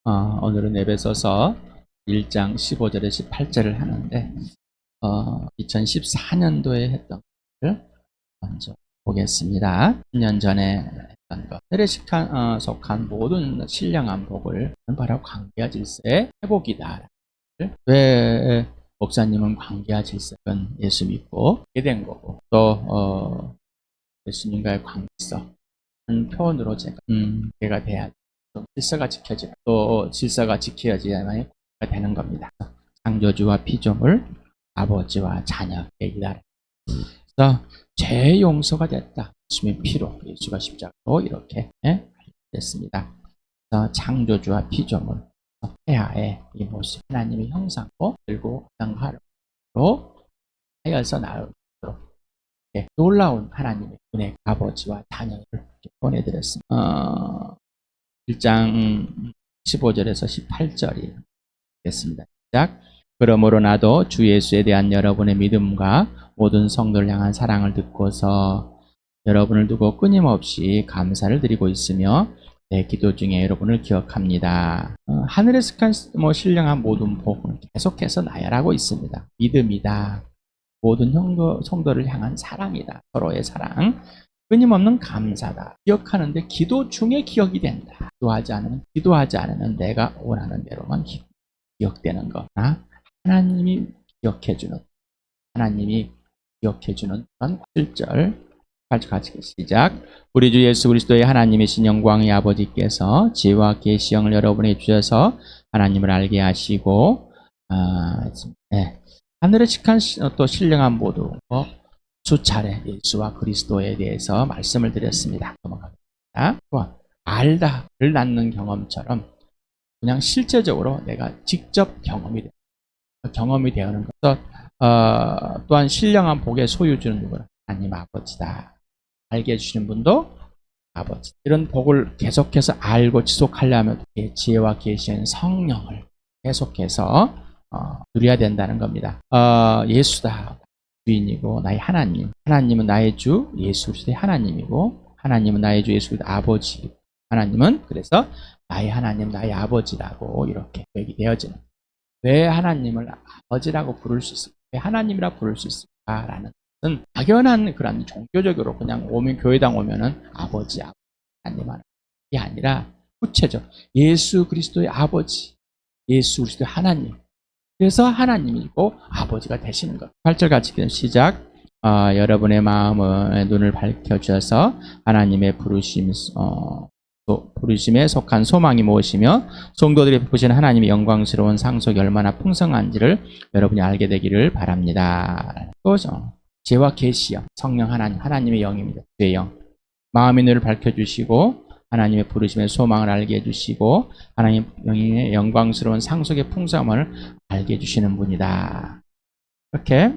오늘은 에베소서 1장 15절에 18절을 하는데 2014년도에 했던 것을 먼저 보겠습니다. 10년 전에 했던 것. 하늘에 속한 모든 신령한 복을 바로 관계와 질서의 회복이다. 왜 목사님은 관계와 질서는 예수 믿고 이게 된 거고 또 예수님과의 관계성 표현으로 제가 돼야 질서가 지켜지고 또 질서가 지켜져야만 되는 겁니다. 창조주와 피조물, 아버지와 자녀에게 그래서 죄 용서가 됐다. 예수님의 피로 예수가 십자가로 이렇게 됐습니다. 그래서 창조주와 피조물 태아의 이 모습 하나님의 형상으로 들고 하로 하여서 나오도록 놀라운 하나님의 은혜 아버지와 자녀를 보내드렸습니다. 1장 15절에서 18절이 됐습니다. 시작. 그러므로 나도 주 예수에 대한 여러분의 믿음과 모든 성도를 향한 사랑을 듣고서 여러분을 두고 끊임없이 감사를 드리고 있으며 내 기도 중에 여러분을 기억합니다. 하늘에 속한 신령한 모든 복은 계속해서 나열하고 있습니다. 믿음이다. 모든 성도를 향한 사랑이다. 서로의 사랑. 끊임없는 감사다. 기억하는데 기도 중에 기억이 된다. 기도하지 않으면 내가 원하는 대로만 기억되는 거나 하나님이 기억해주는 그런 7절 같이 시작. 우리 주 예수 그리스도의 하나님이신 영광의 아버지께서 지혜와 계시형을 여러분에게 주셔서 하나님을 알게 하시고 하늘에 식한 또 신령한 모두 수차례 예수와 그리스도에 대해서 말씀을 드렸습니다. 넘어갑니다. 또한 알다를 낳는 경험처럼 그냥 실제적으로 내가 직접 경험이 되는 것도 또한 신령한 복의 소유주는 누구나 하나님 아버지다. 알게 해주시는 분도 아버지. 이런 복을 계속해서 알고 지속하려면 지혜와 계시인 성령을 계속해서 누려야 된다는 겁니다. 예수다. 주인이고 나의 하나님은 나의 주 예수 그리스도의 하나님이고 하나님은 나의 주 예수 그리스도의 아버지. 하나님은 그래서 나의 하나님 나의 아버지라고 이렇게 얘기되어지는. 왜 하나님을 아버지라고 부를 수 있을까? 왜 하나님이라고 부를 수 있을까라는 것은 막연한 그런 종교적으로 그냥 교회당 오면은 아버지 하나님 하는 게 아니라 구체적 예수 그리스도의 아버지 예수 그리스도의 하나님. 그래서 하나님이고 아버지가 되시는 것. 8절 같이 시작. 여러분의 마음의 눈을 밝혀주셔서 하나님의 부르심에 속한 소망이 무엇이며 성도들이 베푸시는 하나님의 영광스러운 상속이 얼마나 풍성한지를 여러분이 알게 되기를 바랍니다. 또 지혜와 계시형, 성령 하나님의 영입니다. 주의 영. 마음의 눈을 밝혀주시고 하나님의 부르심의 소망을 알게 해주시고 하나님의 영광스러운 상속의 풍성함을 알게 해주시는 분이다. 이렇게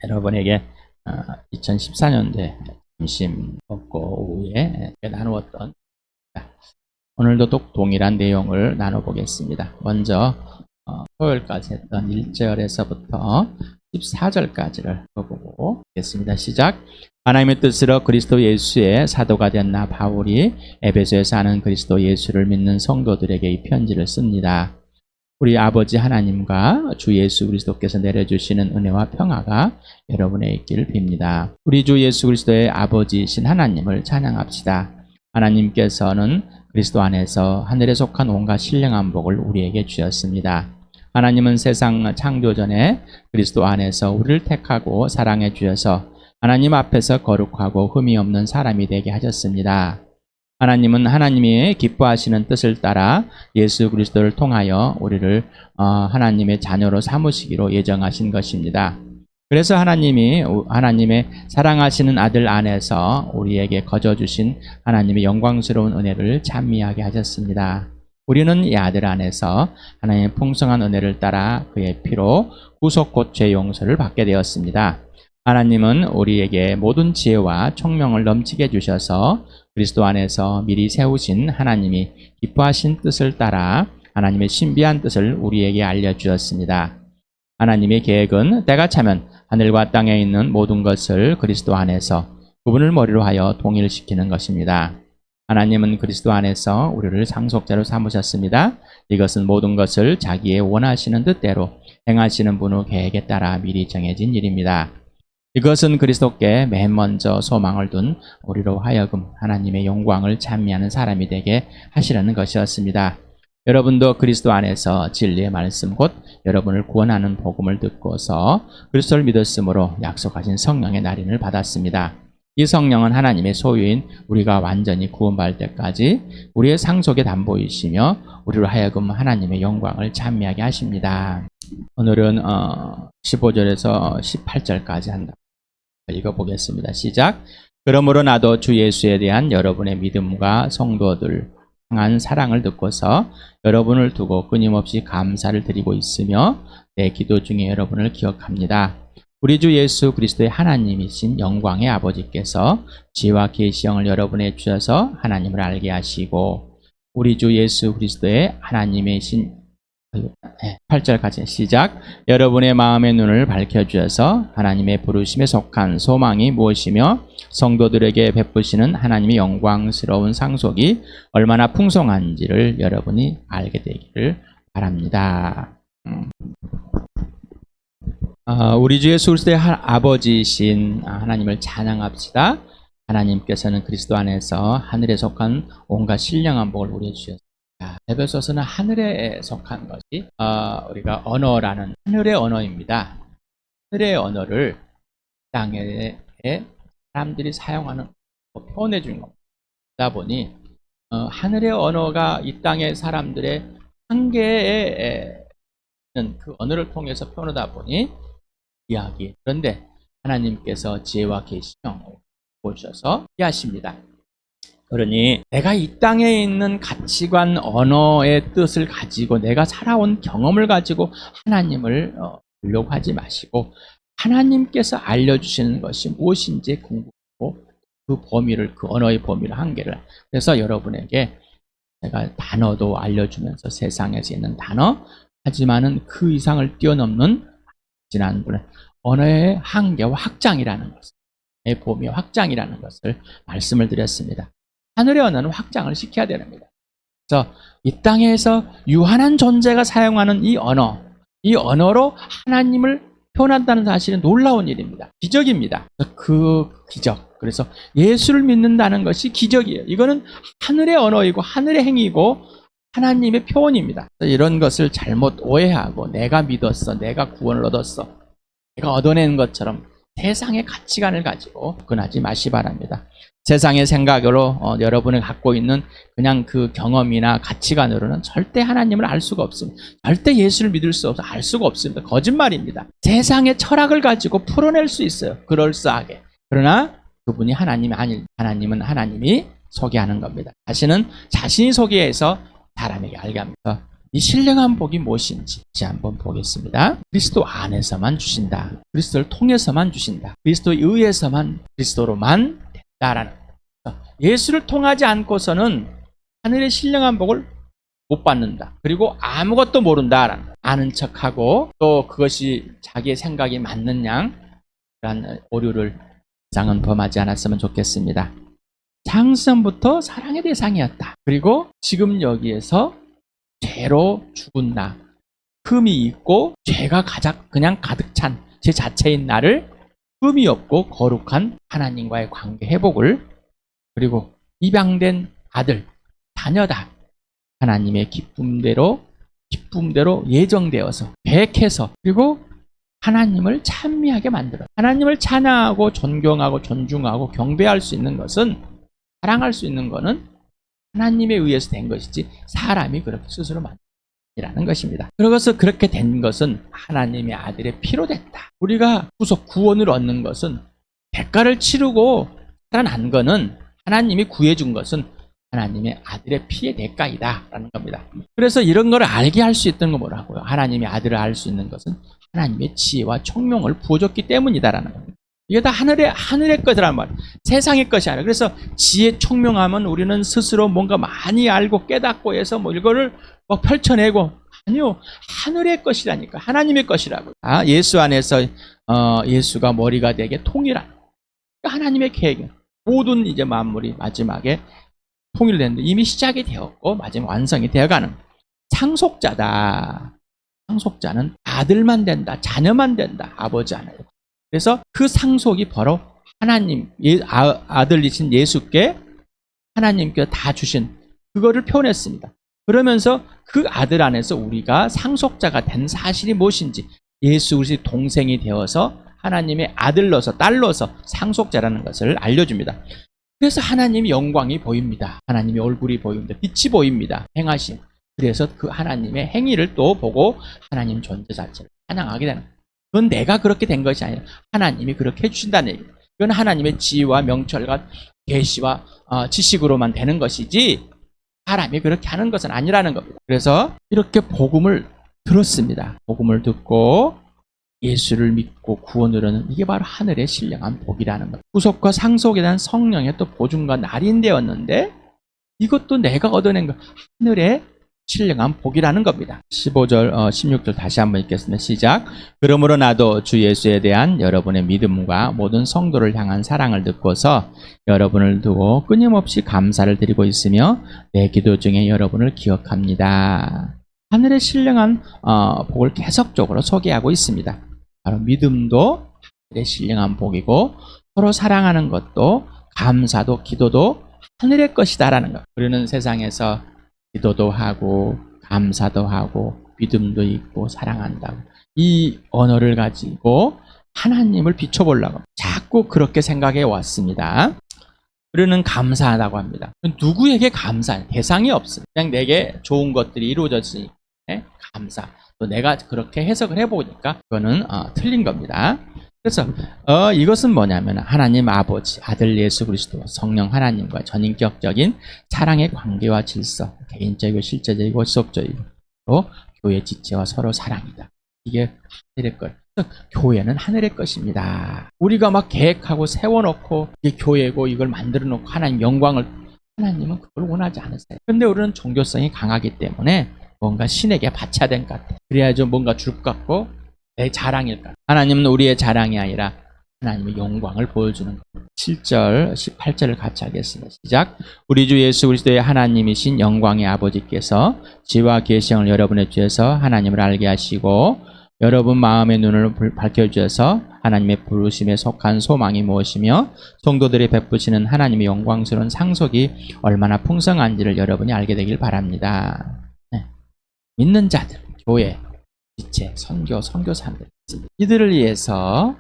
여러분에게 2014년도에 점심 먹고 오후에 나누었던 오늘도 또 동일한 내용을 나눠보겠습니다. 먼저 토요일까지 했던 1절에서부터 14절까지를 보고 있겠습니다. 시작. 하나님의 뜻으로 그리스도 예수의 사도가 된 나 바울이 에베소에 사는 그리스도 예수를 믿는 성도들에게 이 편지를 씁니다. 우리 아버지 하나님과 주 예수 그리스도께서 내려주시는 은혜와 평화가 여러분의 있기를 빕니다. 우리 주 예수 그리스도의 아버지이신 하나님을 찬양합시다. 하나님께서는 그리스도 안에서 하늘에 속한 온갖 신령한 복을 우리에게 주셨습니다. 하나님은 세상 창조 전에 그리스도 안에서 우리를 택하고 사랑해 주셔서 하나님 앞에서 거룩하고 흠이 없는 사람이 되게 하셨습니다. 하나님은 하나님이 기뻐하시는 뜻을 따라 예수 그리스도를 통하여 우리를 하나님의 자녀로 삼으시기로 예정하신 것입니다. 그래서 하나님이 하나님의 사랑하시는 아들 안에서 우리에게 거저주신 하나님의 영광스러운 은혜를 찬미하게 하셨습니다. 우리는 이 아들 안에서 하나님의 풍성한 은혜를 따라 그의 피로 구속 곧 죄 용서를 받게 되었습니다. 하나님은 우리에게 모든 지혜와 총명을 넘치게 주셔서 그리스도 안에서 미리 세우신 하나님이 기뻐하신 뜻을 따라 하나님의 신비한 뜻을 우리에게 알려주었습니다. 하나님의 계획은 때가 차면 하늘과 땅에 있는 모든 것을 그리스도 안에서 그분을 머리로 하여 통일시키는 것입니다. 하나님은 그리스도 안에서 우리를 상속자로 삼으셨습니다. 이것은 모든 것을 자기의 원하시는 뜻대로 행하시는 분의 계획에 따라 미리 정해진 일입니다. 이것은 그리스도께 맨 먼저 소망을 둔 우리로 하여금 하나님의 영광을 찬미하는 사람이 되게 하시려는 것이었습니다. 여러분도 그리스도 안에서 진리의 말씀 곧 여러분을 구원하는 복음을 듣고서 그리스도를 믿었으므로 약속하신 성령의 날인을 받았습니다. 이 성령은 하나님의 소유인 우리가 완전히 구원받을 때까지 우리의 상속의 담보이시며 우리로 하여금 하나님의 영광을 찬미하게 하십니다. 오늘은 15절에서 18절까지 한다. 읽어보겠습니다. 시작. 그러므로 나도 주 예수에 대한 여러분의 믿음과 성도들 향한 사랑을 듣고서 여러분을 두고 끊임없이 감사를 드리고 있으며 내 기도 중에 여러분을 기억합니다. 우리 주 예수 그리스도의 하나님이신 영광의 아버지께서 지혜와 계시형을 여러분에 주셔서 하나님을 알게 하시고 우리 주 예수 그리스도의 하나님이신 8절까지 시작. 여러분의 마음의 눈을 밝혀주셔서 하나님의 부르심에 속한 소망이 무엇이며 성도들에게 베푸시는 하나님의 영광스러운 상속이 얼마나 풍성한지를 여러분이 알게 되기를 바랍니다. 우리 주 예수 그리스도의 아버지이신 하나님을 찬양합시다. 하나님께서는 그리스도 안에서 하늘에 속한 온갖 신령한 복을 우리에게 주셨습니다. 에베소서는 하늘에 속한 것이 우리가 언어라는 하늘의 언어입니다. 하늘의 언어를 땅에 사람들이 사용하는 표현해 주는 겁니다. 그러다 보니 하늘의 언어가 이 땅의 사람들의 한계에 있는 그 언어를 통해서 표현하다 보니 이야기. 그런데 하나님께서 지혜와 계시형을 보셔서 이해하십니다. 그러니 내가 이 땅에 있는 가치관, 언어의 뜻을 가지고 내가 살아온 경험을 가지고 하나님을 보려고 하지 마시고 하나님께서 알려주시는 것이 무엇인지 궁금하고 그 범위를, 그 언어의 범위를 한계를. 그래서 여러분에게 제가 단어도 알려주면서 세상에서 있는 단어, 하지만은 그 이상을 뛰어넘는 지난번에 언어의 한계와 확장이라는 것을, 범위의 확장이라는 것을 말씀을 드렸습니다. 하늘의 언어는 확장을 시켜야 됩니다. 그래서 이 땅에서 유한한 존재가 사용하는 이 언어로 하나님을 표현한다는 사실은 놀라운 일입니다. 기적입니다. 그 기적. 그래서 예수를 믿는다는 것이 기적이에요. 이거는 하늘의 언어이고 하늘의 행위이고 하나님의 표현입니다. 이런 것을 잘못 오해하고 내가 믿었어, 내가 구원을 얻었어, 내가 얻어낸 것처럼 세상의 가치관을 가지고 접근하지 마시 바랍니다. 세상의 생각으로 여러분이 갖고 있는 그냥 그 경험이나 가치관으로는 절대 하나님을 알 수가 없습니다. 절대 예수를 믿을 수 없어 알 수가 없습니다. 거짓말입니다. 세상의 철학을 가지고 풀어낼 수 있어요. 그럴싸하게. 그러나 그분이 하나님이 아닌, 하나님은 하나님이 소개하는 겁니다. 자신이 소개해서 사람에게 알게 합니다. 이 신령한 복이 무엇인지 다시 한번 보겠습니다. 그리스도 안에서만 주신다. 그리스도를 통해서만 주신다. 그리스도에 의해서만, 그리스도로만 된다라는 거예요. 예수를 통하지 않고서는 하늘의 신령한 복을 못 받는다. 그리고 아무것도 모른다라는 거예요. 아는 척하고 또 그것이 자기의 생각이 맞는 그런 오류를 이상은 범하지 않았으면 좋겠습니다. 창세부터 사랑의 대상이었다. 그리고 지금 여기에서 죄로 죽은 나, 흠이 있고 죄가 그냥 가득 찬 제 자체인 나를 흠이 없고 거룩한 하나님과의 관계 회복을, 그리고 입양된 아들, 자녀다. 하나님의 기쁨대로 예정되어서 계획해서, 그리고 하나님을 찬미하게 만들어. 하나님을 찬양하고 존경하고 존중하고 경배할 수 있는 것은, 사랑할 수 있는 것은 하나님에 의해서 된 것이지 사람이 그렇게 스스로 만들라는 것입니다. 그래서 그렇게 된 것은 하나님의 아들의 피로 됐다. 우리가 구원을 얻는 것은, 대가를 치르고 살아난 것은, 하나님이 구해준 것은 하나님의 아들의 피의 대가이다 라는 겁니다. 그래서 이런 걸 알게 할 수 있던 건 뭐라고요? 하나님의 아들을 알 수 있는 것은 하나님의 지혜와 총명을 부어줬기 때문이다라는 겁니다. 이게 다 하늘의 것이란 말이에요. 세상의 것이 아니라. 그래서 지혜, 총명하면 우리는 스스로 뭔가 많이 알고 깨닫고 해서 이거를 펼쳐내고, 아니요, 하늘의 것이라니까. 하나님의 것이라고. 예수 안에서 예수가 머리가 되게 통일한, 하나님의 계획. 모든 이제 만물이 마지막에 통일됐는데 이미 시작이 되었고 마지막 완성이 되어가는 상속자다. 상속자는 아들만 된다. 자녀만 된다. 아버지 안 해요. 그래서 그 상속이 바로 하나님, 아들이신 예수께 하나님께 다 주신 그거를 표현했습니다. 그러면서 그 아들 안에서 우리가 상속자가 된 사실이 무엇인지 예수 그리스도의 동생이 되어서 하나님의 아들로서 딸로서 상속자라는 것을 알려줍니다. 그래서 하나님의 영광이 보입니다. 하나님의 얼굴이 보입니다. 빛이 보입니다. 행하심. 그래서 그 하나님의 행위를 또 보고 하나님 존재 자체를 찬양하게 되는 거예요. 그건 내가 그렇게 된 것이 아니라 하나님이 그렇게 해주신다는 얘기예요. 그건 하나님의 지혜와 명철과 계시와 지식으로만 되는 것이지 사람이 그렇게 하는 것은 아니라는 겁니다. 그래서 이렇게 복음을 들었습니다. 복음을 듣고 예수를 믿고 구원을 얻는 이게 바로 하늘의 신령한 복이라는 것. 구속과 상속에 대한 성령의 또 보증과 날인되었는데 이것도 내가 얻어낸 것 하늘의 신령한 복이라는 겁니다. 15절, 16절 다시 한번 읽겠습니다. 시작. 그러므로 나도 주 예수에 대한 여러분의 믿음과 모든 성도를 향한 사랑을 듣고서 여러분을 두고 끊임없이 감사를 드리고 있으며 내 기도 중에 여러분을 기억합니다. 하늘의 신령한 복을 계속적으로 소개하고 있습니다. 바로 믿음도 하늘의 신령한 복이고 서로 사랑하는 것도 감사도 기도도 하늘의 것이다라는 것. 우리는 세상에서 기도도 하고 감사도 하고 믿음도 있고 사랑한다고 이 언어를 가지고 하나님을 비춰보려고 자꾸 그렇게 생각해 왔습니다. 우리는 감사하다고 합니다. 누구에게 감사해? 대상이 없어요. 그냥 내게 좋은 것들이 이루어졌으니 감사. 또 내가 그렇게 해석을 해보니까 그거는 틀린 겁니다. 그래서 이것은 뭐냐면 하나님 아버지, 아들 예수 그리스도, 성령 하나님과 전인격적인 사랑의 관계와 질서, 개인적이고 실제적이고 지속적이고 또 교회 지체와 서로 사랑이다. 이게 하늘의 것. 교회는 하늘의 것입니다. 우리가 막 계획하고 세워놓고 이게 교회고 이걸 만들어놓고 하나님 영광을 하나님은 그걸 원하지 않으세요. 근데 우리는 종교성이 강하기 때문에 뭔가 신에게 바쳐야 될 것 같아요. 그래야 좀 뭔가 줄 것 같고 내 자랑일까? 하나님은 우리의 자랑이 아니라 하나님의 영광을 보여주는 것. 7절, 18절을 같이 하겠습니다. 시작. 우리 주 예수 그리스도의 하나님이신 영광의 아버지께서 지혜와 계시형을 여러분의 주에서 하나님을 알게 하시고 여러분 마음의 눈을 밝혀주셔서 하나님의 부르심에 속한 소망이 무엇이며 성도들이 베푸시는 하나님의 영광스러운 상속이 얼마나 풍성한지를 여러분이 알게 되길 바랍니다. 네. 믿는 자들, 교회, 지체, 선교, 선교사들 이들을 위해서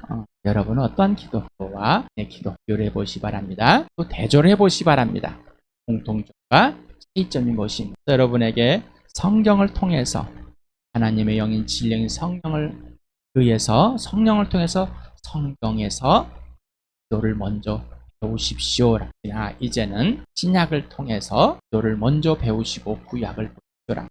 여러분은 어떠한 기도와 내 기도 요래 보시 바랍니다. 또 대조를 해보시 바랍니다. 공통점과 차이점이 무엇인가 여러분에게 성경을 통해서 하나님의 영인 진령인 성령을 의해서 성령을 통해서 성경에서 기도를 먼저 배우십시오. 이제는 신약을 통해서 기도를 먼저 배우시고 구약을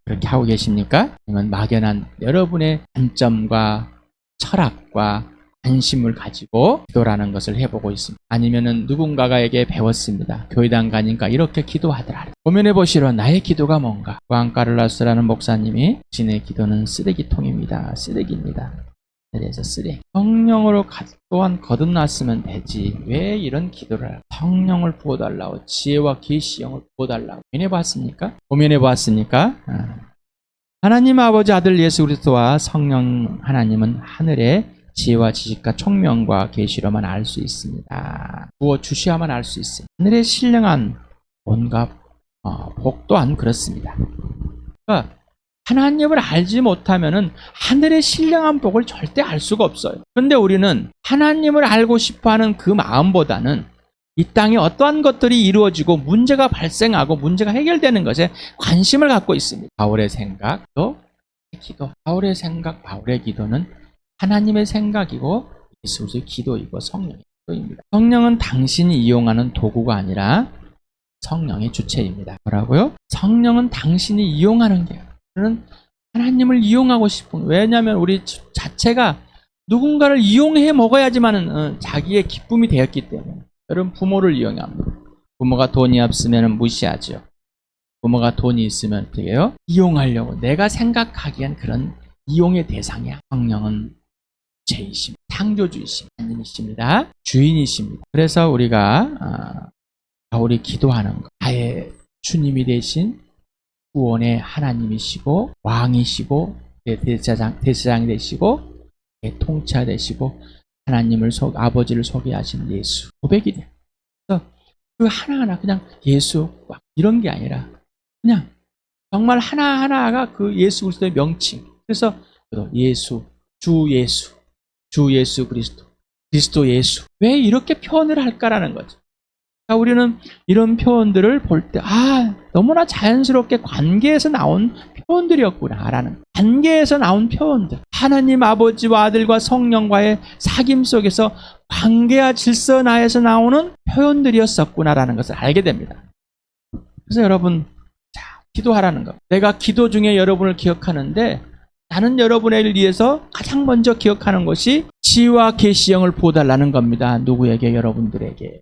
그렇게 하고 계십니까? 아니면 막연한 여러분의 관점과 철학과 관심을 가지고 기도라는 것을 해보고 있습니다. 아니면은 누군가에게 배웠습니다. 교회당 가니까 이렇게 기도하더라. 고민해 보시러 나의 기도가 뭔가? 후안 카를로스라는 목사님이 당신의 기도는 쓰레기통입니다. 쓰레기입니다. 그래서 쓰레기. 성령으로 또한 거듭났으면 되지. 왜 이런 기도를 할까? 성령을 부어달라고 지혜와 계시형을 부어달라고 고민해봤습니까? 고민해봤습니까? 하나님 아버지 아들 예수 그리스도와 성령 하나님은 하늘의 지혜와 지식과 총명과 계시로만 알 수 있습니다. 부어주셔야만 알 수 있습니다. 하늘의 신령한 온갖 복 또한 그렇습니다. 그러니까 하나님을 알지 못하면은 하늘의 신령한 복을 절대 알 수가 없어요. 그런데 우리는 하나님을 알고 싶어하는 그 마음보다는 이 땅에 어떠한 것들이 이루어지고 문제가 발생하고 문제가 해결되는 것에 관심을 갖고 있습니다. 바울의 생각, 또 기도. 바울의 생각, 바울의 기도는 하나님의 생각이고 예수의 기도이고 성령의 기도입니다. 성령은 당신이 이용하는 도구가 아니라 성령의 주체입니다. 뭐라고요? 성령은 당신이 이용하는 게요. 우리는 하나님을 이용하고 싶은 거예요. 왜냐하면 우리 자체가 누군가를 이용해 먹어야지만 자기의 기쁨이 되었기 때문에. 여러분 부모를 이용합니다. 부모가 돈이 없으면 무시하죠. 부모가 돈이 있으면 어떻게 해요? 이용하려고 내가 생각하기엔 그런 이용의 대상이야. 성령은 주체이십니다. 창조주이십니다. 하나님이십니다. 주인이십니다. 그래서 우리가 바울이 기도하는 것, 나의 주님이 되신 구원의 하나님이시고 왕이시고 대제사장이 되시고 통치자 되시고 하나님을 아버지를 소개하신 예수 고백이래요. 그래서 그 하나하나 그냥 예수 막 이런 게 아니라 그냥 정말 하나하나가 그 예수 그리스도의 명칭. 그래서 예수, 주 예수 그리스도 예수. 왜 이렇게 표현을 할까라는 거죠. 우리는 이런 표현들을 볼 때, 너무나 자연스럽게 관계에서 나온 표현들이었구나라는, 관계에서 나온 표현들. 하나님 아버지와 아들과 성령과의 사귐 속에서 관계와 질서 나에서 나오는 표현들이었었구나라는 것을 알게 됩니다. 그래서 여러분, 기도하라는 것. 내가 기도 중에 여러분을 기억하는데, 나는 여러분을 위해서 가장 먼저 기억하는 것이 지와 계시형을 부어달라는 겁니다. 누구에게? 여러분들에게.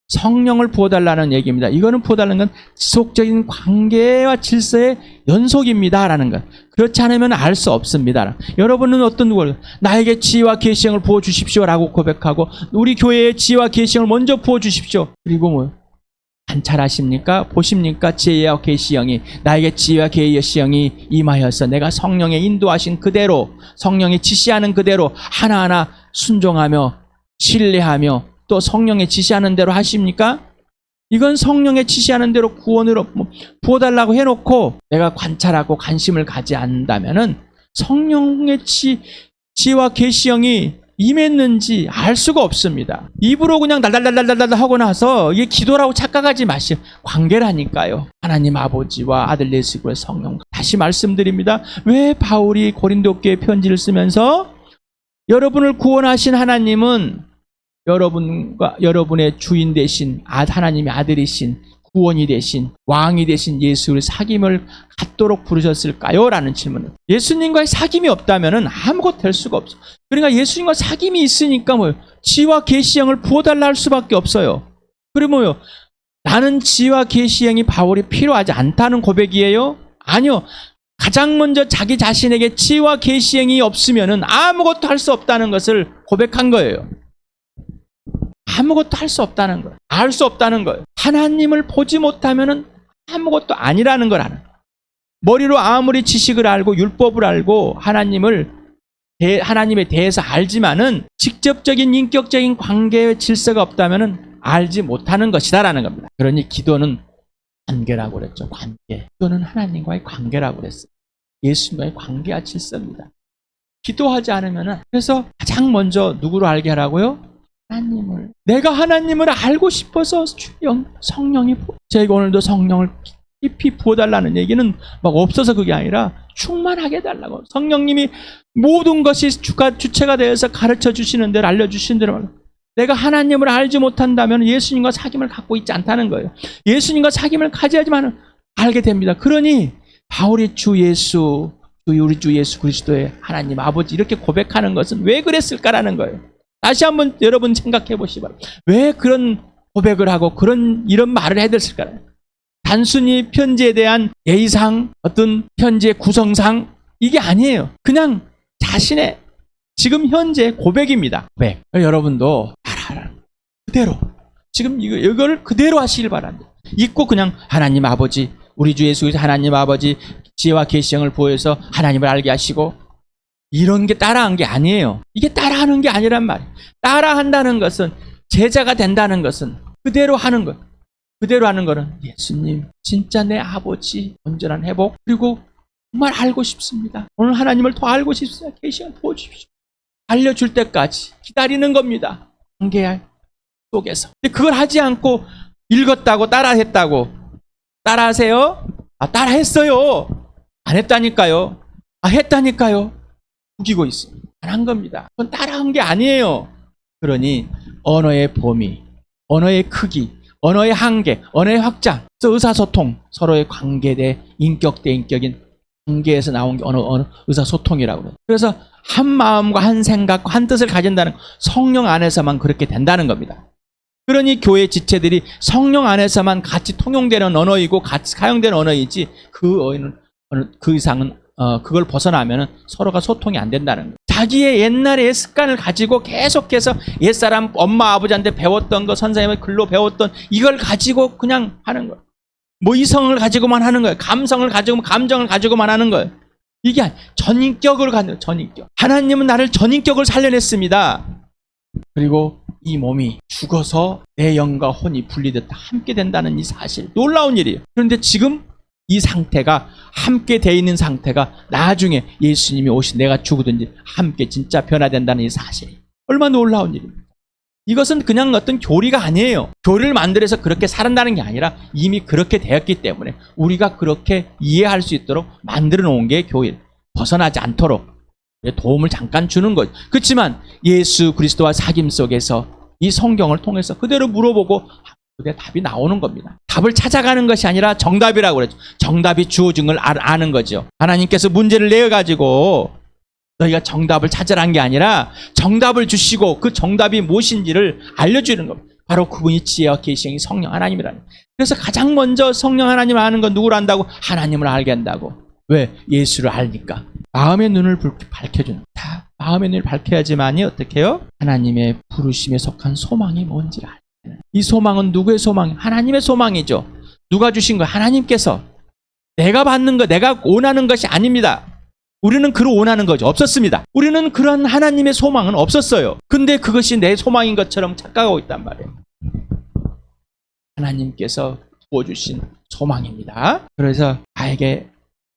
성령을 부어달라는 얘기입니다. 이거는 부어달라는 건 지속적인 관계와 질서의 연속입니다. 라는 것. 그렇지 않으면 알 수 없습니다. 여러분은 어떤 누구를 나에게 지와 계시형을 부어주십시오 라고 고백하고 우리 교회에 지와 계시형을 먼저 부어주십시오. 그리고 관찰하십니까? 보십니까? 지혜와 계시형이 나에게 지혜와 계시형이 임하여서 내가 성령의 인도하신 그대로 성령의 지시하는 그대로 하나하나 순종하며 신뢰하며 또 성령의 지시하는 대로 하십니까? 이건 성령의 지시하는 대로 구원으로 부어달라고 해놓고 내가 관찰하고 관심을 가지 않는다면은 성령의 지와 계시형이 임했는지 알 수가 없습니다. 입으로 그냥 달달달달달 하고 나서 이게 기도라고 착각하지 마시오. 관계라니까요. 하나님 아버지와 아들 예수 그리스도의 성령. 다시 말씀드립니다. 왜 바울이 고린도 교회 편지를 쓰면서 여러분을 구원하신 하나님은 여러분과 여러분의 주인 되신 하나님의 아들이신 구원이 되신 왕이 되신 예수를 사귐을 갖도록 부르셨을까요? 라는 질문을. 예수님과의 사귐이 없다면 아무것도 될 수가 없어. 그러니까 예수님과 사귐이 있으니까 지와 계시형을 부어달라 할 수밖에 없어요. 그리고 나는 지와 계시형이 바울이 필요하지 않다는 고백이에요? 아니요. 가장 먼저 자기 자신에게 지와 계시형이 없으면 아무것도 할 수 없다는 것을 고백한 거예요. 아무것도 할 수 없다는 거예요. 알 수 없다는 거예요. 하나님을 보지 못하면 아무것도 아니라는 걸 아는 거예요. 머리로 아무리 지식을 알고 율법을 알고 하나님에 대해서 알지만은 직접적인 인격적인 관계의 질서가 없다면 알지 못하는 것이다라는 겁니다. 그러니 기도는 관계라고 그랬죠. 관계. 기도는 하나님과의 관계라고 그랬어요. 예수님과의 관계와 질서입니다. 기도하지 않으면 그래서 가장 먼저 누구로 알게 하라고요? 하나님을. 내가 하나님을 알고 싶어서 성령이 제가 오늘도 성령을 깊이 부어달라는 얘기는 막 없어서 그게 아니라 충만하게 해달라고. 성령님이 모든 것이 주체가 되어서 가르쳐 주시는 대로 알려주시는 대로 내가 하나님을 알지 못한다면 예수님과 사귐을 갖고 있지 않다는 거예요. 예수님과 사귐을 가져야지만 알게 됩니다. 그러니 바울이 주 예수, 우리 주 예수 그리스도의 하나님 아버지 이렇게 고백하는 것은 왜 그랬을까라는 거예요. 다시 한번 여러분 생각해 보시기 바랍니다. 왜 그런 고백을 하고 이런 말을 해댔을까요? 단순히 편지에 대한 예의상, 어떤 편지의 구성상 이게 아니에요. 그냥 자신의 지금 현재 고백입니다. 고백. 여러분도 알아라. 그대로. 지금 이걸 그대로 하시길 바랍니다. 잊고 그냥 하나님 아버지, 우리 주 예수 그리스도 하나님 아버지 지혜와 계시형을 보여서 하나님을 알게 하시고 이런 게 따라한 게 아니에요. 이게 따라하는 게 아니란 말이에요. 따라한다는 것은 제자가 된다는 것은 그대로 하는 것. 그대로 하는 거는 예수님 진짜 내 아버지 온전한 회복 그리고 정말 알고 싶습니다. 오늘 하나님을 더 알고 싶습니다. 계시형 보여주십시오. 알려줄 때까지 기다리는 겁니다. 관계 속에서. 근데 그걸 하지 않고 읽었다고 따라했다고 따라하세요? 따라했어요. 안 했다니까요. 했다니까요. 우기고 있어요. 안 한 겁니다. 그건 따라한 게 아니에요. 그러니 언어의 범위, 언어의 크기, 언어의 한계, 언어의 확장, 의사소통, 서로의 관계 대 인격 대 인격인 관계에서 나온 게 언어 의사소통이라고 그래요. 그래서 한 마음과 한 생각과 한 뜻을 가진다는 성령 안에서만 그렇게 된다는 겁니다. 그러니 교회 지체들이 성령 안에서만 같이 통용되는 언어이고 같이 사용되는 언어이지 그 이상은 그걸 벗어나면 서로가 소통이 안 된다는 거예요. 자기의 옛날의 습관을 가지고 계속해서 옛사람 엄마 아버지한테 배웠던 거 선생님의 글로 배웠던 이걸 가지고 그냥 하는 거예요. 뭐 이성을 가지고만 하는 거예요. 감성을 가지고, 감정을 가지고만 하는 거예요. 이게 전인격으로 가는 전인격. 하나님은 나를 전인격을 살려냈습니다. 그리고 이 몸이 죽어서 내 영과 혼이 분리됐다 함께 된다는 이 사실, 놀라운 일이에요. 그런데 지금 이 상태가 함께 돼 있는 상태가 나중에 예수님이 오신 내가 죽으든지 함께 진짜 변화된다는 이 사실이 얼마나 놀라운 일입니까? 이것은 그냥 어떤 교리가 아니에요. 교리를 만들어서 그렇게 살아나는 게 아니라 이미 그렇게 되었기 때문에 우리가 그렇게 이해할 수 있도록 만들어 놓은 게 교회. 벗어나지 않도록 도움을 잠깐 주는 거죠. 그렇지만 예수 그리스도와 사귐 속에서 이 성경을 통해서 그대로 물어보고 그게 답이 나오는 겁니다. 답을 찾아가는 것이 아니라 정답이라고 그랬죠. 정답이 주어진 걸 아는 거죠. 하나님께서 문제를 내어가지고 너희가 정답을 찾으라는 게 아니라 정답을 주시고 그 정답이 무엇인지를 알려주는 겁니다. 바로 그분이 지혜와 계시의 성령 하나님이라는. 그래서 가장 먼저 성령 하나님을 아는 건 누구를 안다고? 하나님을 알게 한다고. 왜? 예수를 알니까. 마음의 눈을 밝혀주는. 다 마음의 눈을 밝혀야지만이 어떻게 해요? 하나님의 부르심에 속한 소망이 뭔지를 알게 되는. 이 소망은 누구의 소망이? 하나님의 소망이죠. 누가 주신 거예요? 하나님께서. 내가 받는 거, 내가 원하는 것이 아닙니다. 우리는 그로 원하는 거죠. 없었습니다. 우리는 그런 하나님의 소망은 없었어요. 근데 그것이 내 소망인 것처럼 착각하고 있단 말이에요. 하나님께서 부어주신 소망입니다. 그래서 나에게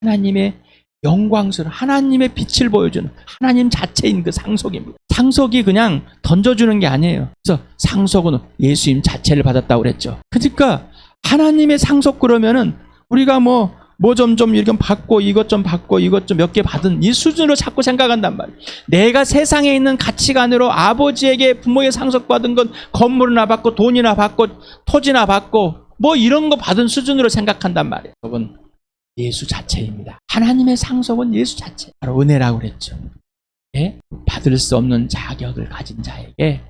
하나님의 영광스러운 하나님의 빛을 보여주는 하나님 자체인 그 상속입니다. 상속이 그냥 던져주는 게 아니에요. 그래서 상속은 예수님 자체를 받았다고 그랬죠. 그러니까 하나님의 상속 그러면은 우리가 뭐 좀 이렇게 받고 이것 좀 받고 이것 좀 몇 개 받은 이 수준으로 자꾸 생각한단 말이에요. 내가 세상에 있는 가치관으로 아버지에게 부모의 상속받은 건 건물이나 받고 돈이나 받고 토지나 받고 뭐 이런 거 받은 수준으로 생각한단 말이에요. 여러분, 예수 자체입니다. 하나님의 상속은 예수 자체. 바로 은혜라고 그랬죠. 예? 받을 수 없는 자격을 가진 자에게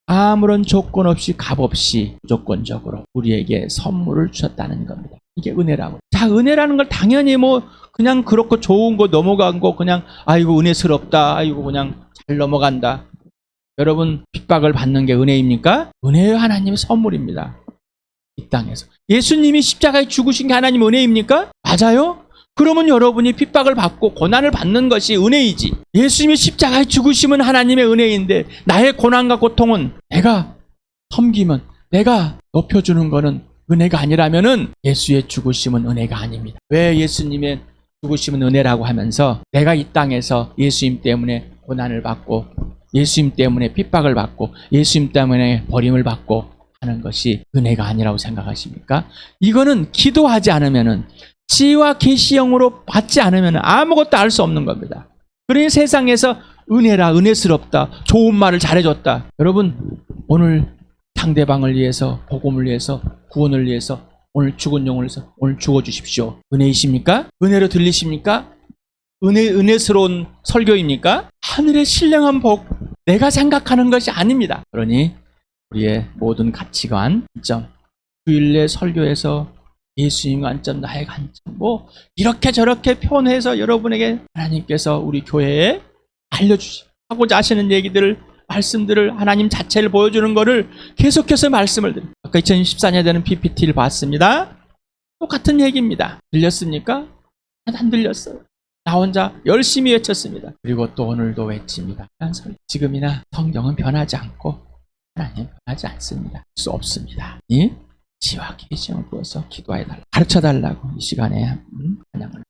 아무런 조건 없이 값 없이 무조건적으로 우리에게 선물을 주셨다는 겁니다. 이게 은혜라고. 자, 은혜라는 걸 당연히 뭐 그냥 그렇고 좋은 거 넘어간 거 그냥 아이고 은혜스럽다. 아이고 그냥 잘 넘어간다. 여러분, 핍박을 받는 게 은혜입니까? 은혜의 하나님의 선물입니다. 이 땅에서. 예수님이 십자가에 죽으신 게 하나님의 은혜입니까? 맞아요? 그러면 여러분이 핍박을 받고 고난을 받는 것이 은혜이지. 예수님이 십자가에 죽으심은 하나님의 은혜인데 나의 고난과 고통은 내가 섬기면 내가 높여주는 거는 은혜가 아니라면은 예수의 죽으심은 은혜가 아닙니다. 왜 예수님의 죽으심은 은혜라고 하면서 내가 이 땅에서 예수님 때문에 고난을 받고 예수님 때문에 핍박을 받고 예수님 때문에 버림을 받고 하는 것이 은혜가 아니라고 생각하십니까? 이거는 기도하지 않으면은 지혜와 계시형으로 받지 않으면 아무것도 알 수 없는 겁니다. 그러니 세상에서 은혜라, 은혜스럽다, 좋은 말을 잘해줬다. 여러분, 오늘 상대방을 위해서, 복음을 위해서, 구원을 위해서 오늘 죽은 영혼을 위해서 오늘 죽어주십시오. 은혜이십니까? 은혜로 들리십니까? 은혜스러운 설교입니까? 하늘의 신령한 복, 내가 생각하는 것이 아닙니다. 그러니 우리의 모든 가치관, 관점, 주일내 설교에서 예수님 관점, 나의 관점, 뭐 이렇게 저렇게 표현해서 여러분에게 하나님께서 우리 교회에 알려주시고자 하시는 얘기들을, 말씀들을, 하나님 자체를 보여주는 것을 계속해서 말씀을 드립니다. 아까 2014년에 되는 PPT를 봤습니다. 똑같은 얘기입니다. 들렸습니까? 안 들렸어요. 나 혼자 열심히 외쳤습니다. 그리고 또 오늘도 외칩니다. 지금이나 성경은 변하지 않고 하나님 변하지 않습니다. 수 없습니다. 지혜와 계시형을 부어서 기도해달라, 가르쳐달라고 이 시간에 찬양을